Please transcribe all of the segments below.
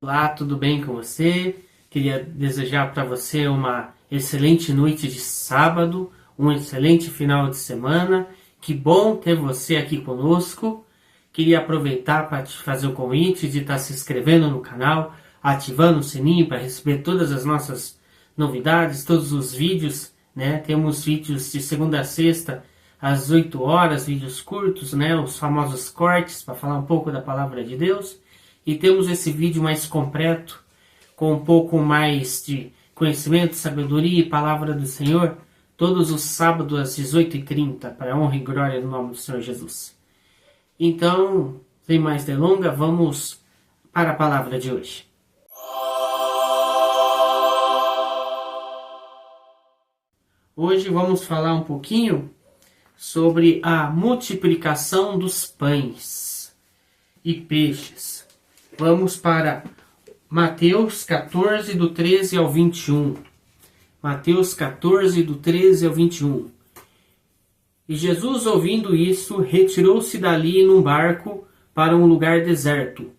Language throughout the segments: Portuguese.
Olá, tudo bem com você? Queria desejar para você uma excelente noite de sábado, um excelente final de semana. Que bom ter você aqui conosco. Queria aproveitar para te fazer o convite de estar se inscrevendo no canal, ativando o sininho para receber todas as nossas novidades, todos os vídeos, né? Temos vídeos de segunda a sexta às 8 horas, vídeos curtos, né? Os famosos cortes para falar um pouco da palavra de Deus. E temos esse vídeo mais completo, com um pouco mais de conhecimento, sabedoria e palavra do Senhor, todos os sábados às 18h30, para a honra e glória do nome do Senhor Jesus. Então, sem mais delongas, vamos para a palavra de hoje. Hoje vamos falar um pouquinho sobre a multiplicação dos pães e peixes. Vamos para Mateus 14, do 13 ao 21. Mateus 14, do 13 ao 21. E Jesus, ouvindo isso, retirou-se dali num barco para um lugar deserto,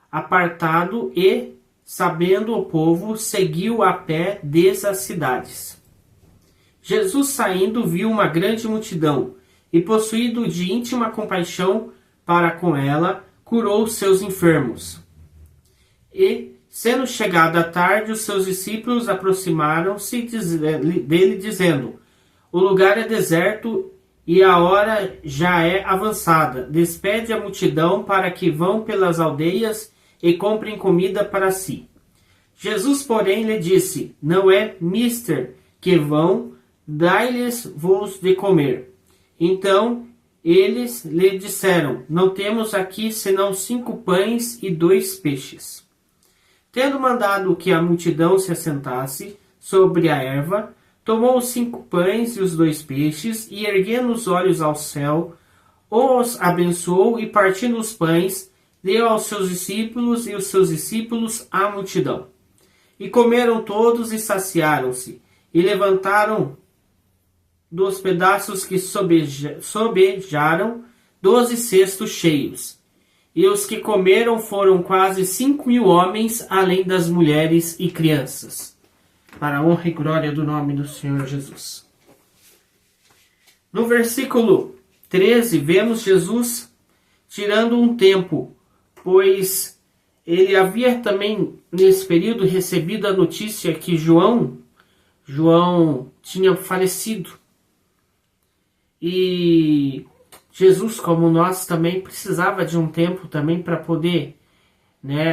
apartado, e, sabendo o povo, seguiu a pé desde as cidades. Jesus, saindo, viu uma grande multidão, e, possuído de íntima compaixão para com ela, curou seus enfermos. E, sendo chegada a tarde, os seus discípulos aproximaram-se dele, dizendo: o lugar é deserto e a hora já é avançada. Despede a multidão para que vão pelas aldeias e comprem comida para si. Jesus, porém, lhe disse: não é mister que vão, dai-lhes-vos de comer. Então eles lhe disseram: não temos aqui senão 5 pães e 2 peixes. Tendo mandado que a multidão se assentasse sobre a erva, tomou os 5 pães e os 2 peixes, e erguendo os olhos ao céu, os abençoou, e partindo os pães, deu aos seus discípulos, e os seus discípulos à multidão. E comeram todos e saciaram-se, e levantaram dos pedaços que sobejaram 12 cestos cheios. E os que comeram foram quase 5.000 homens, além das mulheres e crianças. Para a honra e glória do nome do Senhor Jesus. No versículo 13, vemos Jesus tirando um tempo, pois ele havia também, nesse período, recebido a notícia que João tinha falecido. E Jesus, como nós, também precisava de um tempo também para poder,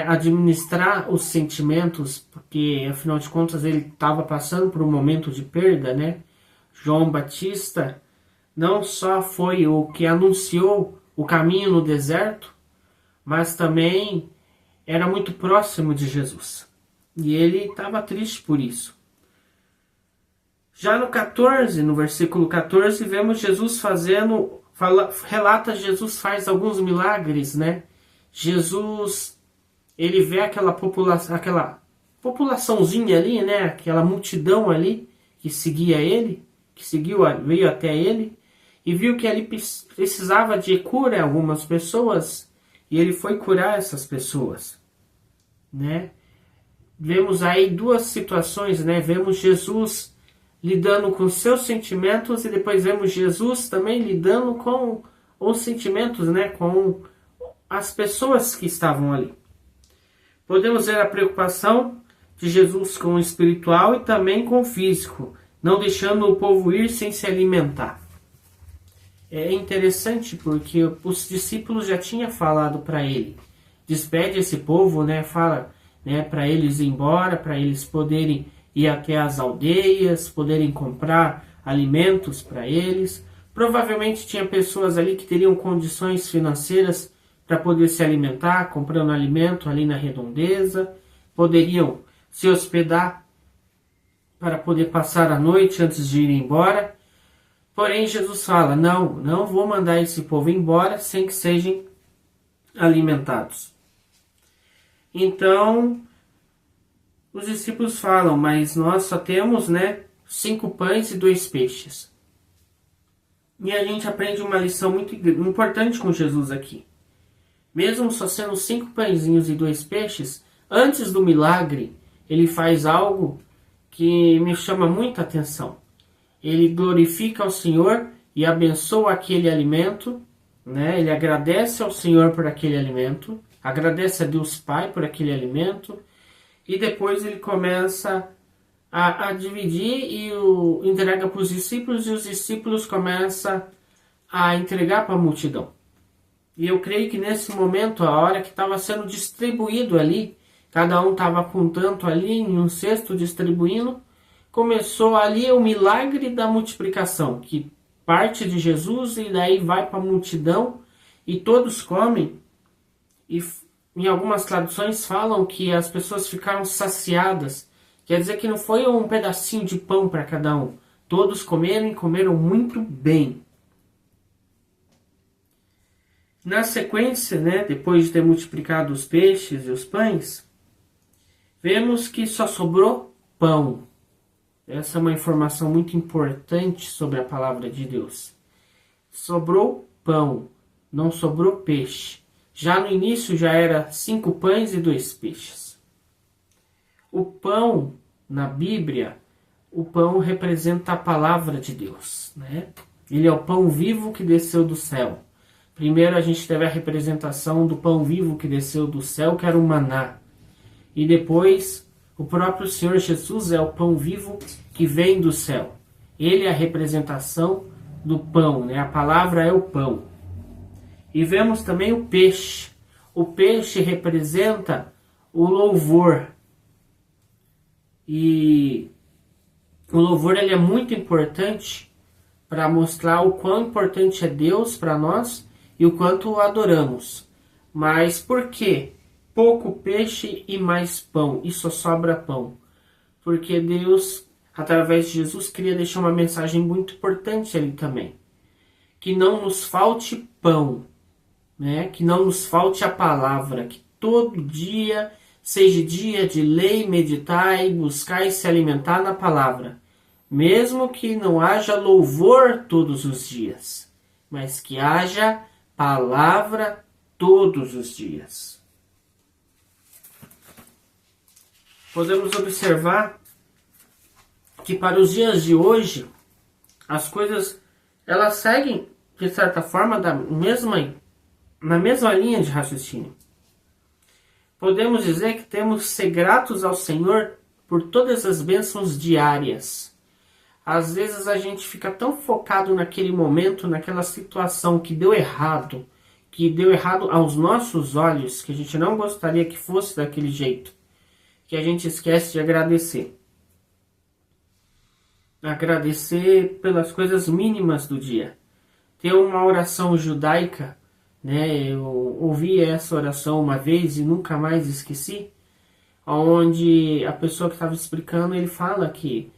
administrar os sentimentos, porque afinal de contas ele estava passando por um momento de perda, né? João Batista não só foi o que anunciou o caminho no deserto, mas também era muito próximo de Jesus. E ele estava triste por isso. Já no versículo 14, vemos Jesus relata Jesus faz alguns milagres, né? Jesus, ele vê aquela populaçãozinha ali, né? Aquela multidão ali que seguia ele, veio até ele, e viu que ele precisava de cura em algumas pessoas, e ele foi curar essas pessoas, né? Vemos aí 2 situações, né? Vemos Jesus lidando com seus sentimentos, e depois vemos Jesus também lidando com os sentimentos, né? Com as pessoas que estavam ali. Podemos ver a preocupação de Jesus com o espiritual e também com o físico, não deixando o povo ir sem se alimentar. É interessante porque os discípulos já tinham falado para ele: despede esse povo, né? Fala, né, para eles ir embora, para eles poderem ir até as aldeias, poderem comprar alimentos para eles. Provavelmente tinha pessoas ali que teriam condições financeiras para poder se alimentar, comprando alimento ali na redondeza. Poderiam se hospedar para poder passar a noite antes de ir embora. Porém, Jesus fala: não vou mandar esse povo embora sem que sejam alimentados. Então, os discípulos falam: mas nós só temos, 5 pães e 2 peixes. E a gente aprende uma lição muito importante com Jesus aqui. Mesmo só sendo 5 pãezinhos e 2 peixes, antes do milagre, ele faz algo que me chama muita atenção. Ele glorifica ao Senhor e abençoa aquele alimento, né? Ele agradece ao Senhor por aquele alimento, agradece a Deus Pai por aquele alimento, e depois ele começa a dividir e entrega para os discípulos, e os discípulos começam a entregar para a multidão. E eu creio que nesse momento, a hora que estava sendo distribuído ali, cada um estava com tanto ali em um cesto distribuindo, começou ali o milagre da multiplicação, que parte de Jesus e daí vai para a multidão e todos comem. E em algumas traduções falam que as pessoas ficaram saciadas. Quer dizer que não foi um pedacinho de pão para cada um. Todos comeram e comeram muito bem. Na sequência, né, depois de ter multiplicado os peixes e os pães, vemos que só sobrou pão. Essa é uma informação muito importante sobre a palavra de Deus. Sobrou pão, não sobrou peixe. Já no início já era 5 pães e 2 peixes. O pão, na Bíblia, o pão representa a palavra de Deus, né? Ele é o pão vivo que desceu do céu. Primeiro a gente teve a representação do pão vivo que desceu do céu, que era o maná. E depois o próprio Senhor Jesus é o pão vivo que vem do céu. Ele é a representação do pão, né? A palavra é o pão. E vemos também o peixe. O peixe representa o louvor. E o louvor ele é muito importante para mostrar o quão importante é Deus para nós e o quanto o adoramos. Mas por quê? Pouco peixe e mais pão, e só sobra pão. Porque Deus, através de Jesus, queria deixar uma mensagem muito importante ali também. Que não nos falte pão, né? Que não nos falte a palavra, que todo dia seja dia de ler, meditar e buscar e se alimentar na palavra. Mesmo que não haja louvor todos os dias, mas que haja palavra todos os dias. Podemos observar que para os dias de hoje, as coisas elas seguem, de certa forma, na mesma linha de raciocínio. Podemos dizer que temos que ser gratos ao Senhor por todas as bênçãos diárias. Às vezes a gente fica tão focado naquele momento, naquela situação que deu errado aos nossos olhos, que a gente não gostaria que fosse daquele jeito, que a gente esquece de agradecer. Agradecer pelas coisas mínimas do dia. Tem uma oração judaica, né? Eu ouvi essa oração uma vez e nunca mais esqueci, onde a pessoa que estava explicando, ele fala que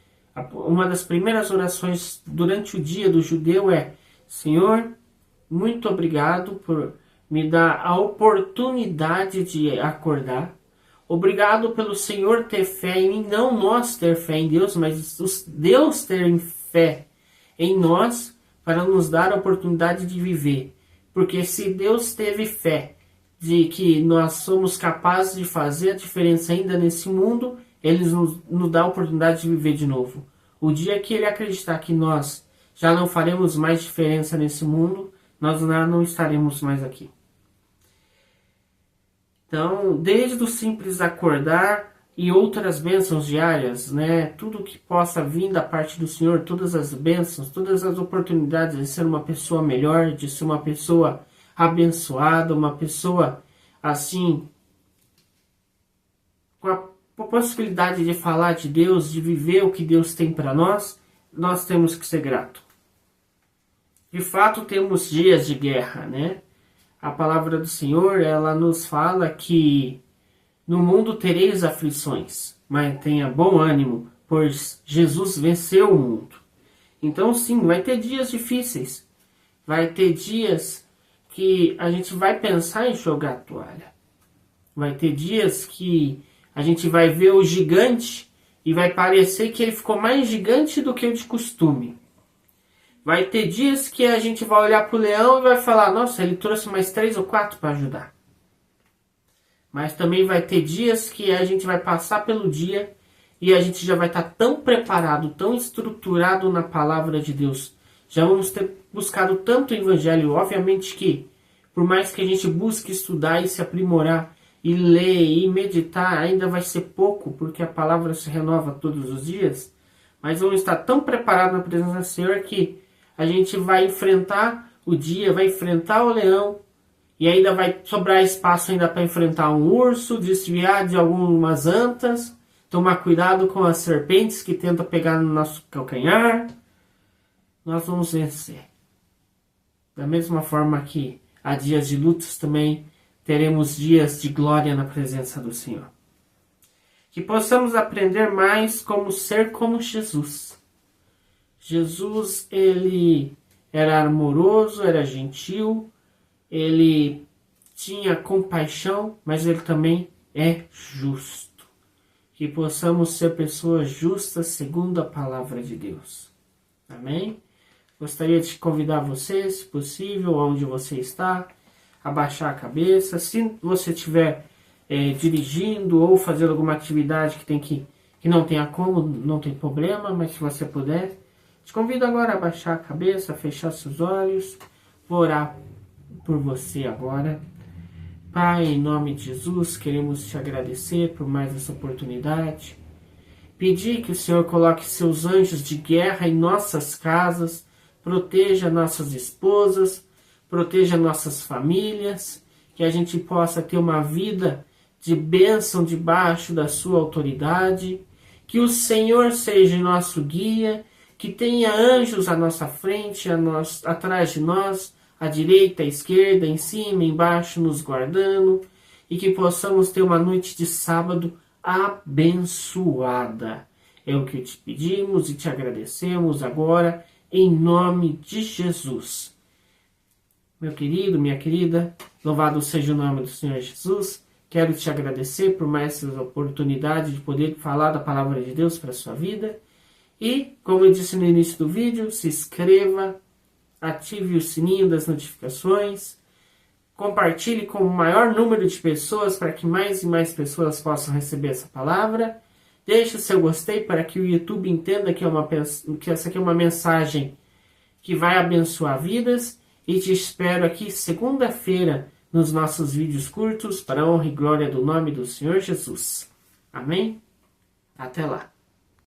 uma das primeiras orações durante o dia do judeu é: Senhor, muito obrigado por me dar a oportunidade de acordar. Obrigado pelo Senhor ter fé em mim, não nós ter fé em Deus, mas Deus ter fé em nós para nos dar a oportunidade de viver. Porque se Deus teve fé de que nós somos capazes de fazer a diferença ainda nesse mundo, Ele nos dá a oportunidade de viver de novo. O dia que Ele acreditar que nós já não faremos mais diferença nesse mundo, nós não estaremos mais aqui. Então, desde o simples acordar e outras bênçãos diárias, né? Tudo que possa vir da parte do Senhor, todas as bênçãos, todas as oportunidades de ser uma pessoa melhor, de ser uma pessoa abençoada, uma pessoa assim, com a possibilidade de falar de Deus, de viver o que Deus tem para nós, nós temos que ser gratos. De fato, temos dias de guerra, né? A palavra do Senhor, ela nos fala que no mundo tereis aflições, mas tenha bom ânimo, pois Jesus venceu o mundo. Então sim, vai ter dias difíceis, vai ter dias que a gente vai pensar em jogar a toalha. Vai ter dias que a gente vai ver o gigante e vai parecer que ele ficou mais gigante do que o de costume. Vai ter dias que a gente vai olhar para o leão e vai falar: nossa, ele trouxe mais 3 ou 4 para ajudar. Mas também vai ter dias que a gente vai passar pelo dia e a gente já vai estar tão preparado, tão estruturado na palavra de Deus. Já vamos ter buscado tanto o Evangelho. Obviamente que, por mais que a gente busque estudar e se aprimorar, e ler e meditar, ainda vai ser pouco, porque a palavra se renova todos os dias. Mas vamos estar tão preparados na presença do Senhor que a gente vai enfrentar o dia, vai enfrentar o leão, e ainda vai sobrar espaço ainda para enfrentar um urso, desviar de algumas antas, tomar cuidado com as serpentes que tentam pegar no nosso calcanhar. Nós vamos vencer. Da mesma forma que há dias de lutas, também teremos dias de glória na presença do Senhor. Que possamos aprender mais como ser como Jesus. Jesus, ele era amoroso, era gentil, ele tinha compaixão, mas ele também é justo. Que possamos ser pessoas justas segundo a palavra de Deus. Amém? Gostaria de convidar você, se possível, onde você está, a baixar a cabeça. Se você estiver dirigindo ou fazendo alguma atividade que não tenha como, não tem problema, mas se você puder, te convido agora a baixar a cabeça, a fechar seus olhos. Vou orar por você agora. Pai, em nome de Jesus, queremos te agradecer por mais essa oportunidade. Pedir que o Senhor coloque seus anjos de guerra em nossas casas, proteja nossas esposas, proteja nossas famílias, que a gente possa ter uma vida de bênção debaixo da sua autoridade, que o Senhor seja nosso guia, que tenha anjos à nossa frente, atrás de nós, à direita, à esquerda, em cima, embaixo, nos guardando, e que possamos ter uma noite de sábado abençoada. É o que te pedimos e te agradecemos agora, em nome de Jesus. Meu querido, minha querida, louvado seja o nome do Senhor Jesus. Quero te agradecer por mais essa oportunidade de poder falar da palavra de Deus para a sua vida. E, como eu disse no início do vídeo, se inscreva, ative o sininho das notificações, compartilhe com o maior número de pessoas para que mais e mais pessoas possam receber essa palavra. Deixe o seu gostei para que o YouTube entenda que essa aqui é uma mensagem que vai abençoar vidas. E te espero aqui segunda-feira nos nossos vídeos curtos para a honra e glória do nome do Senhor Jesus. Amém? Até lá.